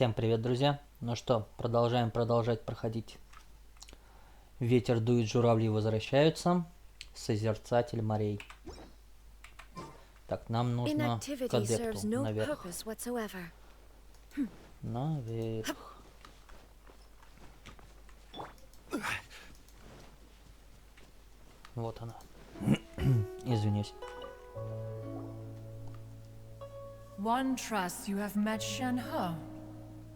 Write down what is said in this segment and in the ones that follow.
Всем привет, друзья! Ну что, продолжать проходить Ветер, дует, журавли, возвращаются. Созерцатель морей. Так, нам нужно к адепту наверх. Наверх. Вот она. Извиняюсь. One trusts you have met Shen-He.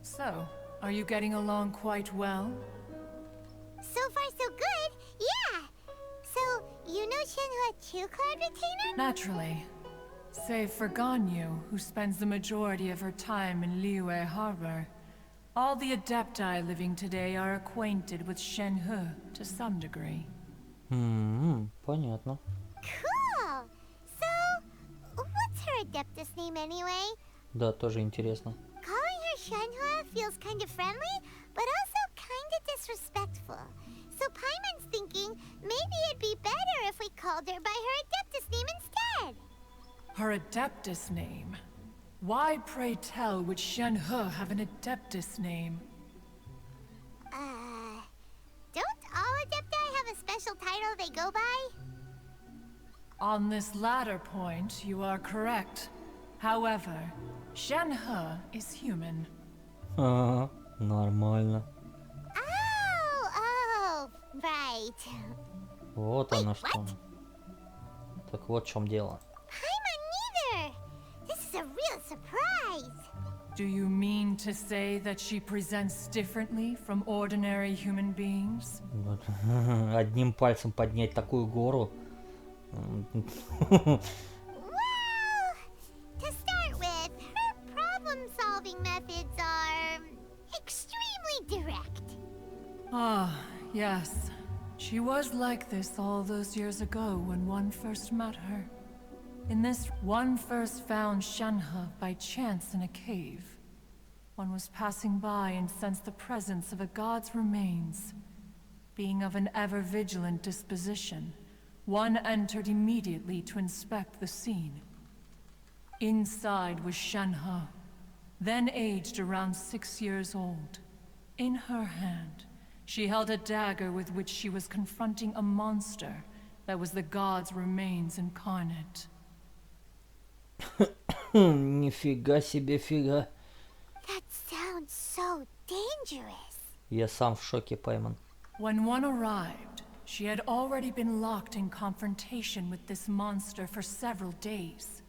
So, are you getting along quite well? So far so good, yeah! So, you know Shen-He too, Cloud Retainer? Naturally. Save for Ganyu, who spends the majority of her time in Liyue Harbor. All the Adepti living today are acquainted with Shen-He to some degree. Понятно. Cool! So, what's her Adeptus name anyway? Да, тоже интересно. Calling her Shen-He feels kind of friendly, but also kind of disrespectful. So Paimon's thinking maybe it'd be better if we called her by her Adeptus name instead. Her Adeptus name? Why, pray tell, would Shen-He have an Adeptus name? Don't all Adepti have a special title they go by? On this latter point, you are correct. However, Shen-He is human. Ага, нормально. Oh, right. Вот Wait, оно что. what? Так вот в чем дело. Paimon neither. This is a real surprise. Do you mean to say that she presents differently from ordinary human beings? Вот. Одним пальцем поднять такую гору. Well, to start with, her problem-solving methods are extremely direct. Ah, yes. She was like this all those years ago when one first met her. In this, one first found Shen-He by chance in a cave. One was passing by and sensed the presence of a god's remains. Being of an ever-vigilant disposition, one entered immediately to inspect the scene. Inside was Shen-He, then aged around 6 years old. In her hand, she held a dagger with which she was confronting a monster that was the god's remains incarnate. Нифига себе фига. That sounds so dangerous. Я сам в шоке, Паймон. When one arrived, she had already been locked in confrontation with this monster for several days.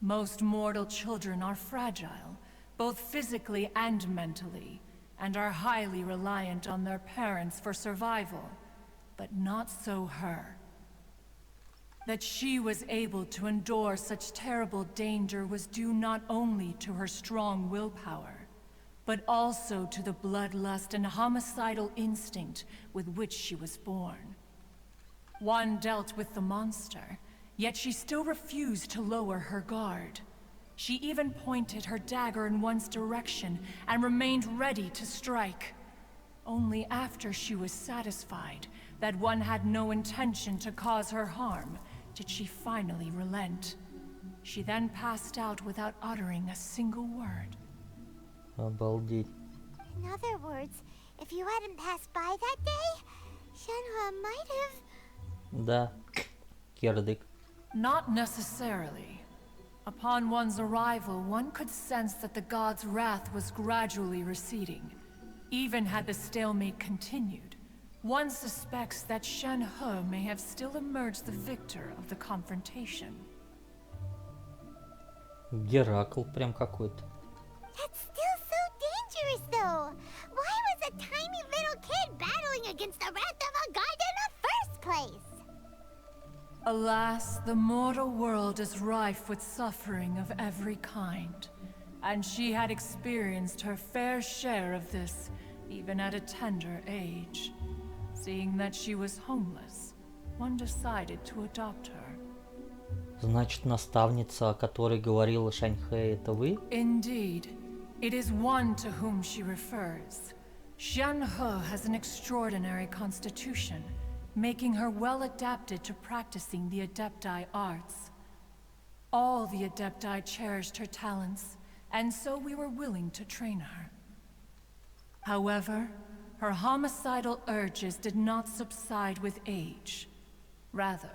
Most mortal children are fragile, both physically and mentally, and are highly reliant on their parents for survival. But not so her. That she was able to endure such terrible danger was due not only to her strong willpower, but also to the bloodlust and homicidal instinct with which she was born. One dealt with the monster, yet she still refused to lower her guard. She even pointed her dagger in one's direction and remained ready to strike. Only after she was satisfied that one had no intention to cause her harm did she finally relent. She then passed out without uttering a single word. Обалдеть. In other words, if you hadn't passed by that day, Shen-He might have... Да. Кирдык. Not necessarily. Upon one's arrival, one could sense that the god's wrath was gradually receding. Even had the stalemate continued, one suspects that Shen-He may have still emerged the victor of the confrontation. Геракл прям какой-то. That's still so dangerous, though. Why was a tiny little kid battling against the wrath of a god in the first place? Alas, the mortal world is rife with suffering of every kind, and she had experienced her fair share of this, even at a tender age. Seeing that she was homeless, one decided to adopt her. Значит, наставница, о которой говорила Шаньхэ, это вы? Indeed, it is one to whom she refers. Shen-He has an extraordinary constitution, making her well adapted to practicing the Adepti arts. All the Adepti cherished her talents, and so we were willing to train her. However, her homicidal urges did not subside with age. Rather,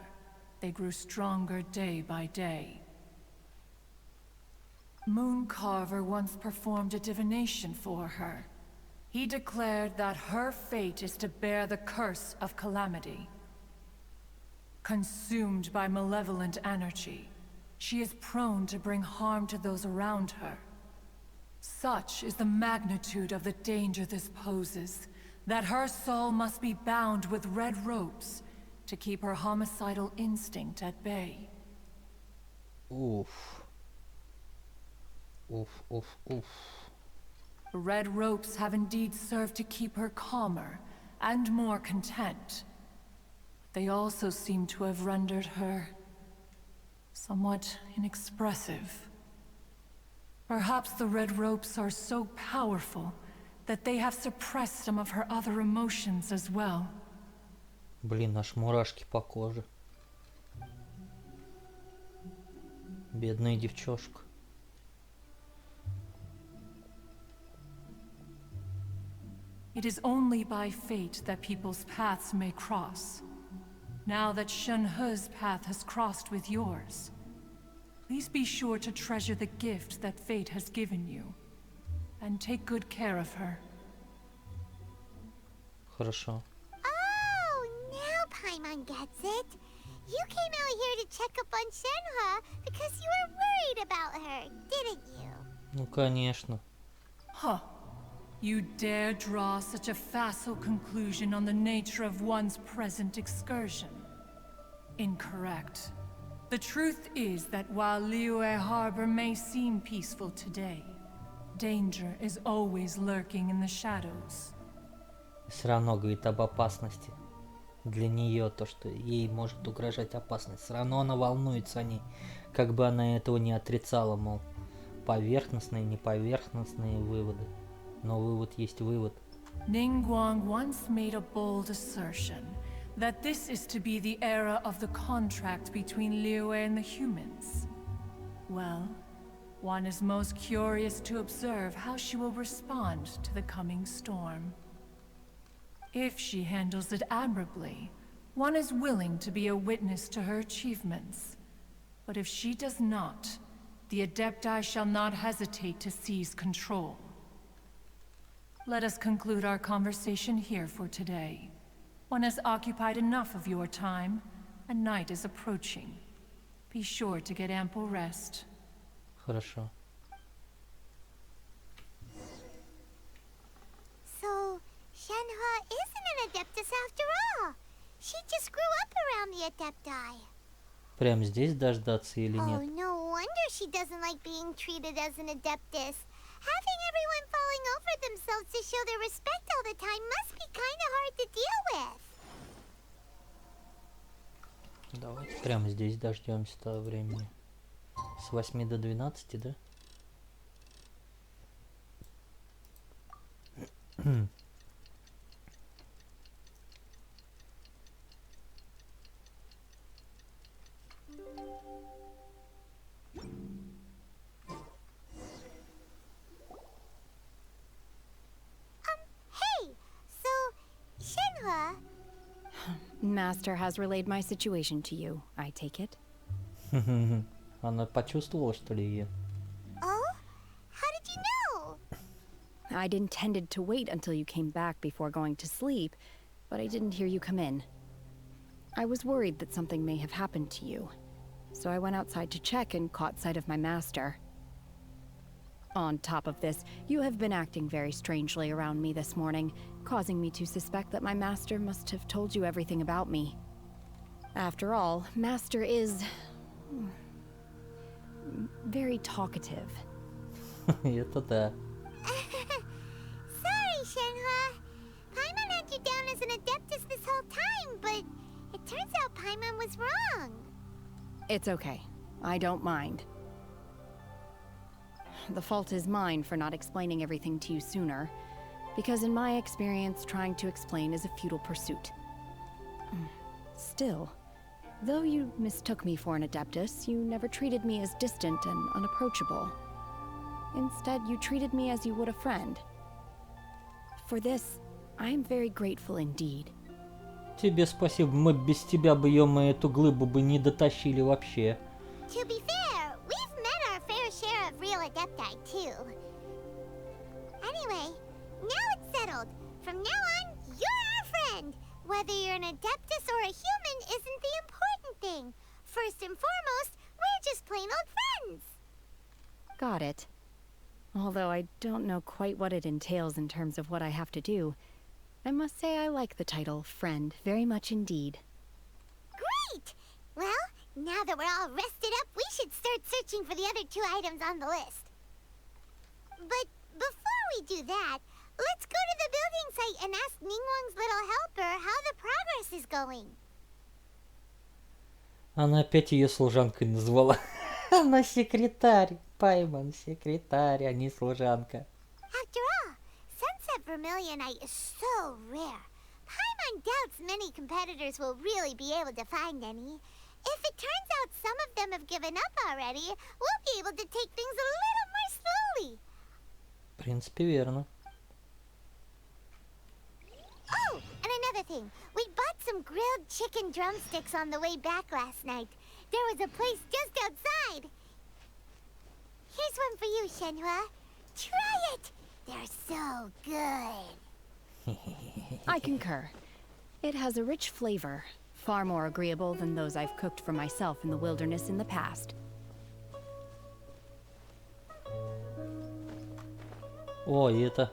they grew stronger day by day. Mooncarver once performed a divination for her. He declared that her fate is to bear the curse of calamity. Consumed by malevolent energy, she is prone to bring harm to those around her. Such is the magnitude of the danger this poses, that her soul must be bound with red ropes to keep her homicidal instinct at bay. Oof. Oof, oof, oof. Red ropes have indeed served to keep her calmer and more content. They also seem to have rendered her somewhat inexpressive. Perhaps the red ropes are so powerful that they have suppressed some of her other emotions as well. Блин, аж мурашки по коже. Бедная девчушка. It is only by fate that people's paths may cross. Now that Shenhe's path has crossed with yours, please be sure to treasure the gift that fate has given you, and take good care of her. Хорошо. Oh, now Paimon gets it. You came out here to check up on Shenhe because you were worried about her, didn't you? Ну, конечно. Huh. You dare draw such a facile conclusion on the nature of one's present excursion? Incorrect. The truth is that while Liyue Harbor may seem peaceful today, danger is always lurking in the shadows. Все равно говорит об опасности. Для нее то, что ей может угрожать опасность. Все равно она волнуется о ней. Как бы она этого не отрицала, мол, поверхностные, неповерхностные выводы. Но вывод есть вывод. Ningguang once made a bold assertion that this is to be the era of the contract between Liyue and the humans. Well, one is most curious to observe how she will respond to the coming storm. If she handles it admirably, one is willing to be a witness to her achievements. But if she does not, the Adepti shall not hesitate to seize control. Let us conclude our conversation here for today. One has occupied enough of your time, and night is approaching. Be sure to get ample rest. Хорошо. So, Shenhe isn't an Adeptus after all. She just grew up around the Adepti. Прям здесь дождаться или Oh, нет? no wonder she doesn't like being treated as an Adeptus. Having everyone falling over themselves to show their respect all the time must be kind of hard to deal with. Давайте прямо здесь дождемся того времени. С 8 до 12, да? Hey, so, Shenhe, Master has relayed my situation to you, I take it? Она почувствовала, что ли, ее? oh? How did you know? I'd intended to wait until you came back before going to sleep, but I didn't hear you come in. I was worried that something may have happened to you, so I went outside to check and caught sight of my master. On top of this, you have been acting very strangely around me this morning, causing me to suspect that my master must have told you everything about me. After all, Master is very talkative. Это да. Sorry, Shenhe. Paimon had you down as an Adeptus this whole time, but it turns out Paimon was wrong. It's okay. I don't mind. The fault is mine for not explaining everything to you sooner, because in my experience, trying to explain is a futile pursuit. Still, though you mistook me for an Adeptus, you never treated me as distant and unapproachable. Instead, you treated me as you would a friend. For this, I am very grateful indeed. Тебе спасибо, мы без тебя бы, ё-моё, эту глыбу бы не дотащили вообще. To be fair, we've met our fair share of real adepti too. Anyway, now it's settled. From now on, you're our friend. Whether you're an adeptus or a human isn't the important thing. First and foremost, we're just plain old friends. Got it. Although I don't know quite what it entails in terms of what I have to do, I must say I like the title friend very much indeed. Great! Well, now that we're all rested up, we should start searching for the other 2 items on the list. But before we do that, let's go to the building site and ask Ningguang's little helper how the progress is going. Она опять ее служанкой назвала. Она секретарь. Пайман секретарь, а не служанка. After all, Sunset Vermilionite is so rare. Paimon doubts many competitors will really be able to find any. If it turns out some of them have given up already, we'll be able to take things a little more slowly. В принципе, верно. Oh, and another thing. We bought some grilled chicken drumsticks on the way back last night. There was a place just outside. Here's one for you, Shenhua. Try it! They're so good. I concur. It has a rich flavor, far more agreeable than those I've cooked for myself in the wilderness in the past. О, и это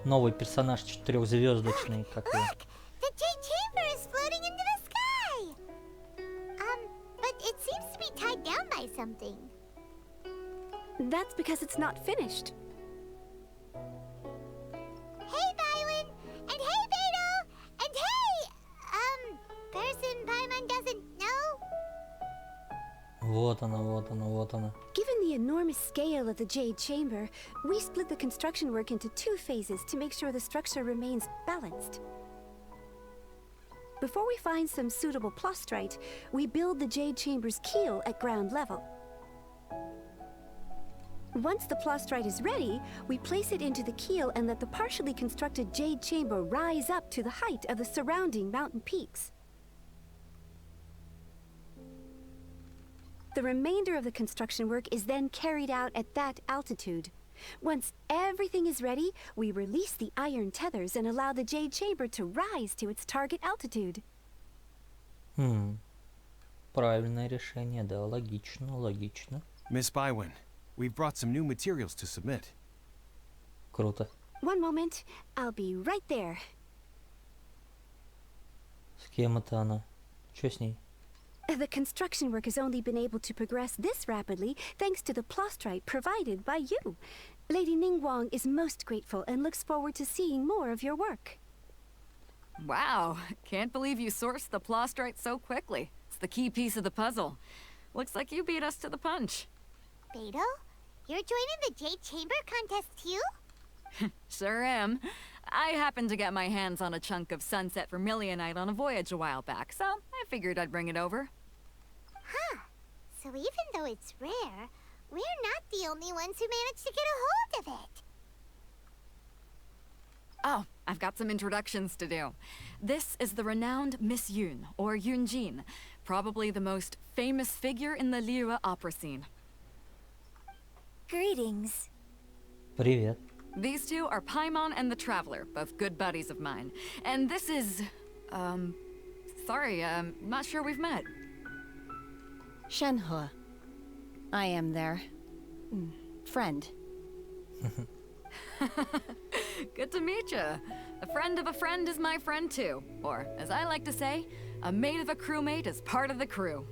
новый персонаж 4-звездочный какой. Look! The Jade Chamber is floating into the sky! But it seems to be tied down by something. That's because it's not finished. Hey, Bylin! And hey, Beto! And hey! Person Paimon doesn't know? Вот она, вот она, вот она. Given the enormous scale of the Jade Chamber, we split the construction work into 2 phases to make sure the structure remains balanced. Before we find some suitable plastrite, we build the Jade Chamber's keel at ground level. Once the plastrite is ready, we place it into the keel and let the partially constructed Jade Chamber rise up to the height of the surrounding mountain peaks. The remainder of the construction work is then carried out at that altitude. Once everything is ready, we release the iron tethers and allow the Jade Chamber to rise to its target altitude. Правильное решение, да, логично, логично. Miss Bywin, we've brought some new materials to submit. Круто. One moment, I'll be right there. С кем это она? Чё с ней? The construction work has only been able to progress this rapidly thanks to the plastrite provided by you. Lady Ningguang is most grateful and looks forward to seeing more of your work. Wow, can't believe you sourced the plastrite so quickly. It's the key piece of the puzzle. Looks like you beat us to the punch. Beto? You're joining the Jade Chamber contest too? Sure am. I happened to get my hands on a chunk of Sunset Vermilionite on a voyage a while back, so I figured I'd bring it over. Huh. So even though it's rare, we're not the only ones who managed to get a hold of it. Oh, I've got some introductions to do. This is the renowned Miss Yun, or Yunjin, probably the most famous figure in the Liyue opera scene. Greetings. Привет. These two are Paimon and the Traveler, both good buddies of mine. And this is... sorry, not sure we've met. Shenhua. I am their friend. Good to meet ya. A friend of a friend is my friend too. Or, as I like to say, a mate of a crewmate is part of the crew.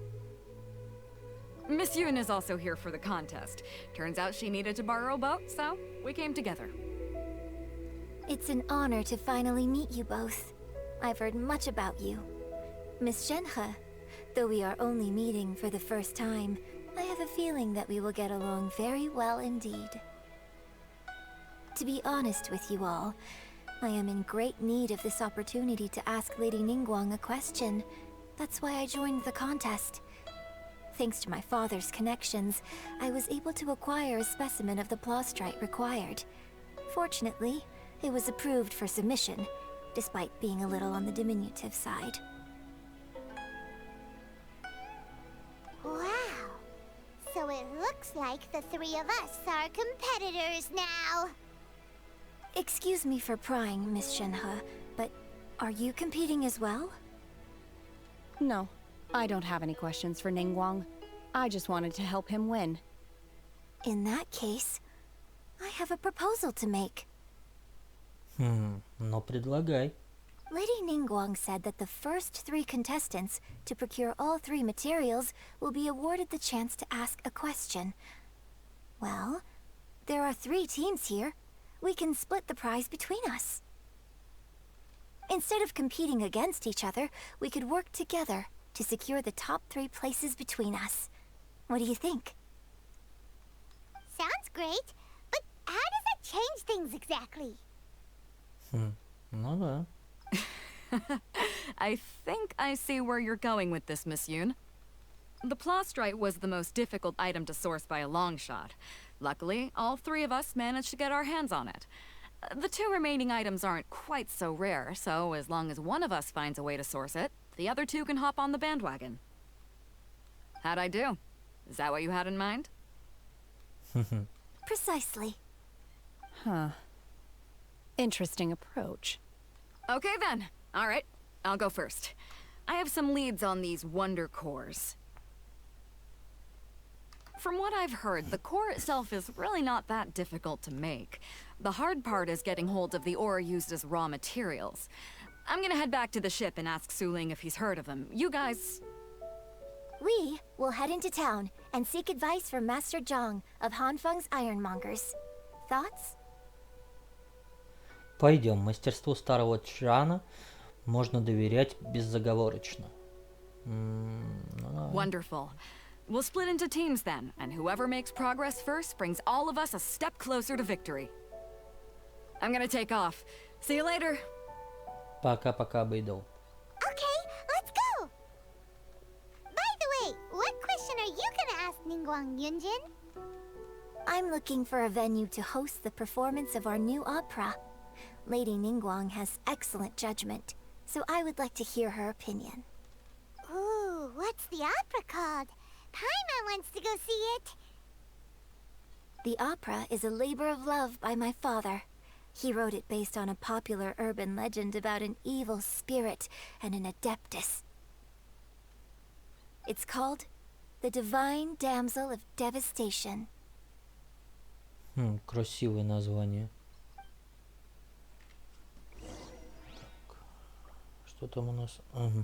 Miss Yun is also here for the contest. Turns out she needed to borrow a boat, so we came together. It's an honor to finally meet you both. I've heard much about you. Miss Shenhe, though we are only meeting for the first time, I have a feeling that we will get along very well indeed. To be honest with you all, I am in great need of this opportunity to ask Lady Ningguang a question. That's why I joined the contest. Thanks to my father's connections, I was able to acquire a specimen of the plaustrite required. Fortunately, it was approved for submission, despite being a little on the diminutive side. Wow. So it looks like the three of us are competitors now. Excuse me for prying, Miss Shenhe, but are you competing as well? No, I don't have any questions for Ningguang. I just wanted to help him win. In that case, I have a proposal to make. Но предлагай. Lady Ningguang said that the first 3 contestants to procure all 3 materials will be awarded the chance to ask a question. Well, there are 3 teams here. We can split the prize between us. Instead of competing against each other, we could work together to secure the top 3 places between us. What do you think? Sounds great, but how does that change things exactly? Ну да. I think I see where you're going with this, Miss Yoon. The plaustrite was the most difficult item to source by a long shot. Luckily, all 3 of us managed to get our hands on it. The 2 remaining items aren't quite so rare, so as long as one of us finds a way to source it, the other 2 can hop on the bandwagon. How'd I do? Is that what you had in mind? Precisely. Huh. Interesting approach. Okay then. All right, I'll go first. I have some leads on these wonder cores. From what I've heard, the core itself is really not that difficult to make. The hard part is getting hold of the ore used as raw materials. I'm gonna head back to the ship and ask Suling if he's heard of them. You guys... We will head into town and seek advice from Master Zhang of Hanfeng's Ironmongers. Thoughts? Пойдем. Мастерству старого Чжана можно доверять безоговорочно. Wonderful. We'll split into teams then, and whoever makes progress first brings all of us a step closer to victory. I'm gonna take off. See you later. Пока-пока, Бэйдоу. Okay, let's go! By the way, what question are you gonna ask Ningguang, Yunjin? I'm looking for a venue to host the performance of our new opera. Lady Ningguang has excellent judgment, so I would like to hear her opinion. Ooh, what's the opera called? Paimon wants to go see it. The opera is a labor of love by my father. He wrote it based on a popular urban legend about an evil spirit and an adeptus. It's called The Divine Damsel of Devastation. Красивое название. Что там у нас? Ага.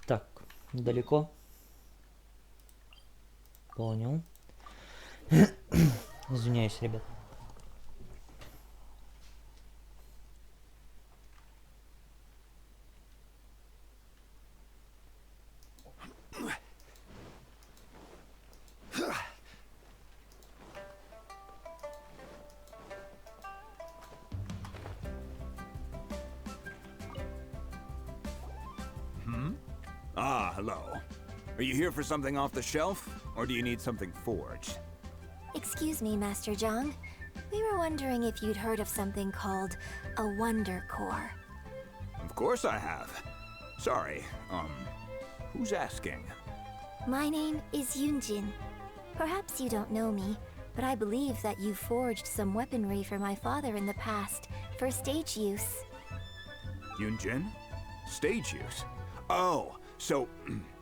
Так, далеко? Понял. Извиняюсь, ребят. Ah, hello. Are you here for something off the shelf, or do you need something forged? Excuse me, Master Zhang. We were wondering if you'd heard of something called a Wonder Core. Of course I have. Sorry, who's asking? My name is Yunjin. Perhaps you don't know me, but I believe that you forged some weaponry for my father in the past, for stage use. Yunjin? Stage use? Oh, so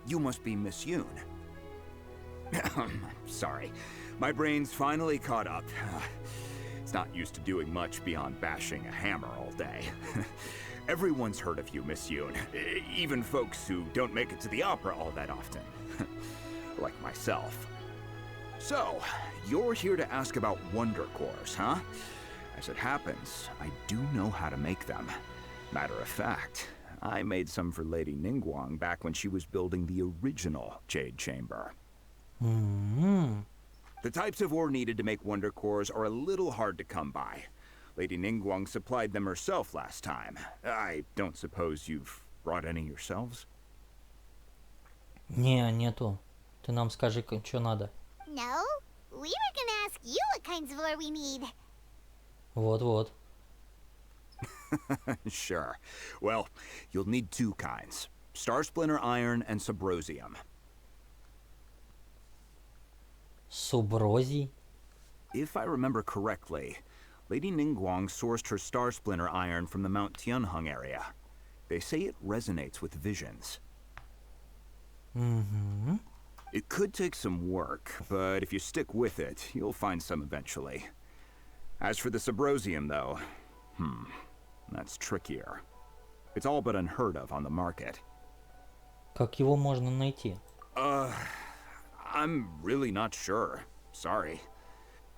you must be Miss Yoon. Sorry, my brain's finally caught up. It's not used to doing much beyond bashing a hammer all day. Everyone's heard of you, Miss Yoon. Even folks who don't make it to the opera all that often. Like myself. So, you're here to ask about Wonder Cores, huh? As it happens, I do know how to make them. Matter of fact, I made some for Lady Ningguang back when she was building the original Jade Chamber. The types of ore needed to make Wonder Cores are a little hard to come by. Lady Ningguang supplied them herself last time. I don't suppose you've brought any yourselves? Не, нету. Ты нам скажи, что надо. No, we were gonna ask you what kinds of ore we need. Вот-вот. Sure. Well, you'll need two kinds. Star Splinter iron and subrosium. Суброзий. If I remember correctly, Lady Ningguang sourced her Star Splinter iron from the Mount Tianheng area. They say it resonates with visions. Mm-hmm. It could take some work, but if you stick with it, you'll find some eventually. As for the subrosium, though, that's trickier. It's all but unheard of on the market. Как его можно найти? I'm really not sure. Sorry.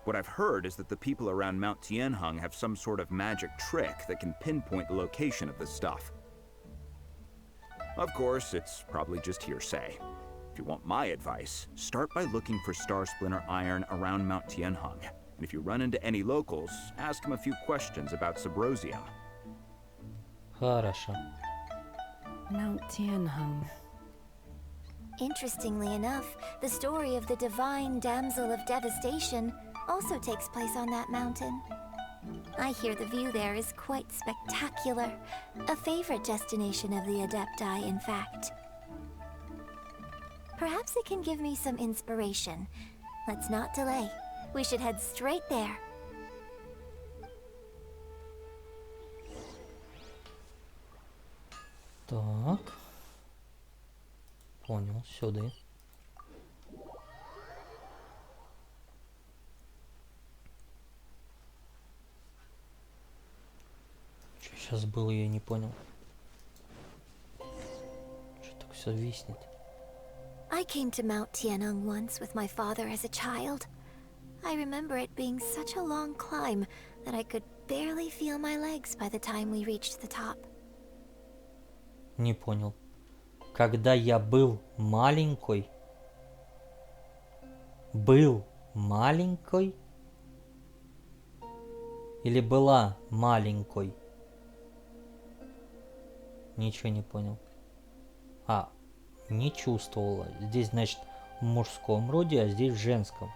What I've heard is that the people around Mount Tianheng have some sort of magic trick that can pinpoint the location of the stuff. Of course, it's probably just hearsay. If you want my advice, start by looking for Star Splinter iron around Mount Tianheng. And if you run into any locals, ask them a few questions about subrosium. Хорошо. Mount Tianheng. Interestingly enough, the story of the divine damsel of devastation also takes place on that mountain. I hear the view there is quite spectacular. A favorite destination of the Adepti, in fact. Perhaps it can give me some inspiration. Let's not delay. We should head straight there. Так. Понял, сюда. Что сейчас было, я не понял. Что так все виснет? I came to Mount Tianheng once with my father as a child. I remember it being such a long climb that I could barely feel my legs by the time we reached the top. Не понял. Когда я был маленькой? Был маленькой? Или была маленькой? Ничего не понял. А, не чувствовала. Здесь, значит, в мужском роде, а здесь в женском.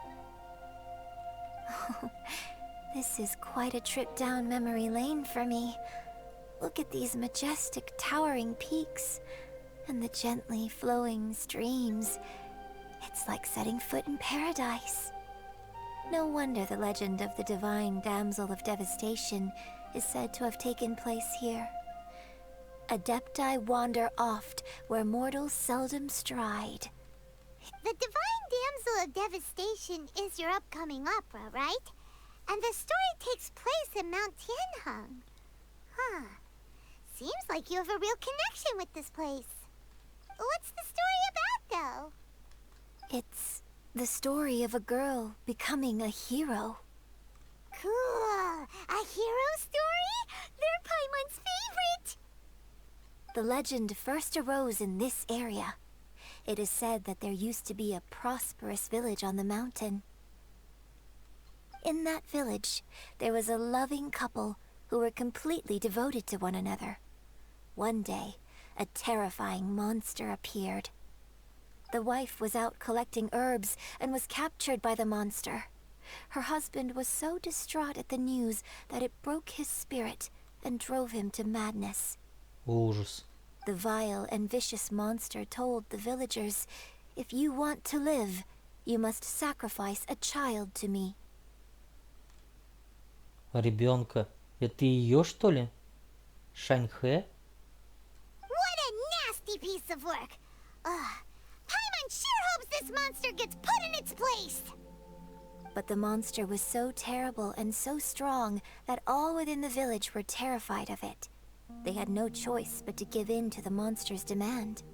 This is quite a trip down memory lane for me. Look at these majestic towering peaks and the gently flowing streams. It's like setting foot in paradise. No wonder the legend of the divine damsel of devastation is said to have taken place here. Adepti wander oft where mortals seldom stride. The Divine Damsel of Devastation is your upcoming opera, right? And the story takes place in Mount Tianheng. Huh. Seems like you have a real connection with this place. What's the story about, though? It's the story of a girl becoming a hero. Cool. A hero story? They're Paimon's favorite. The legend first arose in this area. It is said that there used to be a prosperous village on the mountain. In that village, there was a loving couple who were completely devoted to one another. One day, a terrifying monster appeared. The wife was out collecting herbs and was captured by the monster. Her husband was so distraught at the news that it broke his spirit and drove him to madness. Ужас. The vile and vicious monster told the villagers, "If you want to live, you must sacrifice a child to me." Ребенка. Это ее, что ли? Шаньхэ? What a nasty piece of work. Paimon sure hopes this monster gets put in its place. But the monster was so terrible and so strong that all within the village were terrified of it. They had no choice but to give in to the monster's demand.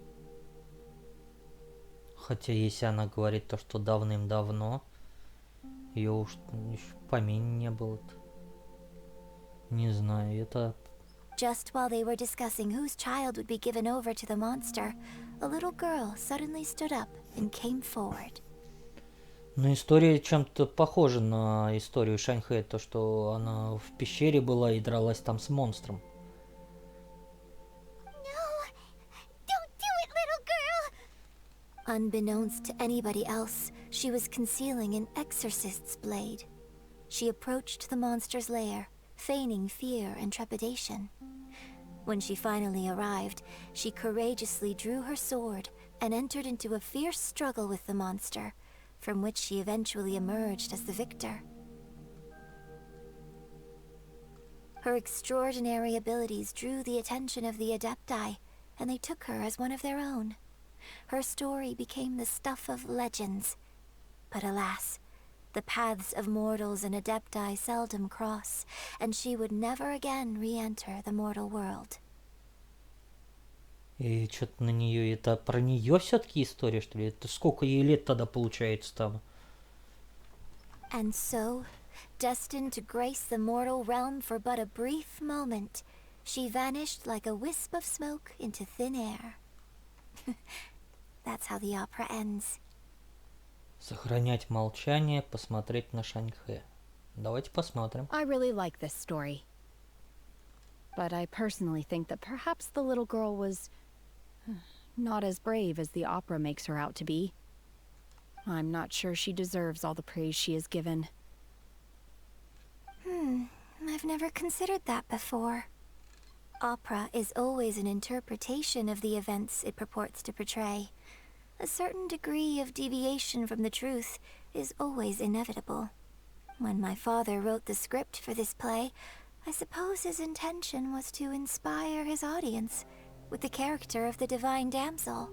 Хотя если она говорит то, что давным-давно, ее уж в помине не было-то. Не знаю, это... Just while they were discussing whose child would be given over to the monster, a little girl suddenly stood up and came forward. Ну, история чем-то похожа на историю Шаньхэ, то, что она в пещере была и дралась там с монстром. Unbeknownst to anybody else, she was concealing an exorcist's blade. She approached the monster's lair, feigning fear and trepidation. When she finally arrived, she courageously drew her sword and entered into a fierce struggle with the monster, from which she eventually emerged as the victor. Her extraordinary abilities drew the attention of the Adepti, and they took her as one of their own. Her story became the stuff of legends. But alas, the paths of mortals and Adepti seldom cross, and she would never again re-enter the mortal world. И что-то на нее, это про нее все-таки история, что ли? Это сколько ей лет тогда получается там? And so, destined to grace the mortal realm for but a brief moment, she vanished like a wisp of smoke into thin air. That's how the opera ends. Сохранять молчание, посмотреть на Шаньхэ. Давайте посмотрим. I really like this story. But I personally think that perhaps the little girl was not as brave as the opera makes her out to be. I'm not sure she deserves all the praise she is given. I've never considered that before. Opera is always an interpretation of the events it purports to portray. A certain degree of deviation from the truth is always inevitable. When my father wrote the script for this play, I suppose his intention was to inspire his audience with the character of the divine damsel.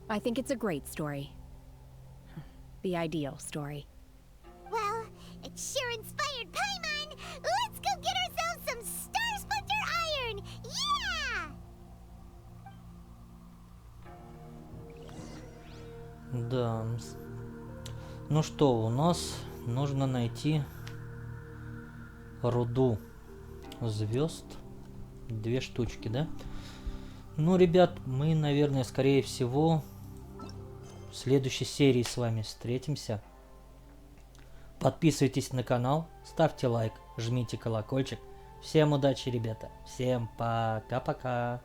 I think it's a great story. The ideal story. Well, it sure inspired Paimon! Let's go get ourselves some Star Splinter Iron! Yeah! Да. Ну что, у нас нужно найти руду звезд. 2 штучки, да? Ну, ребят, мы, наверное, скорее всего, в следующей серии с вами встретимся. Подписывайтесь на канал, ставьте лайк, жмите колокольчик. Всем удачи, ребята. Всем пока-пока.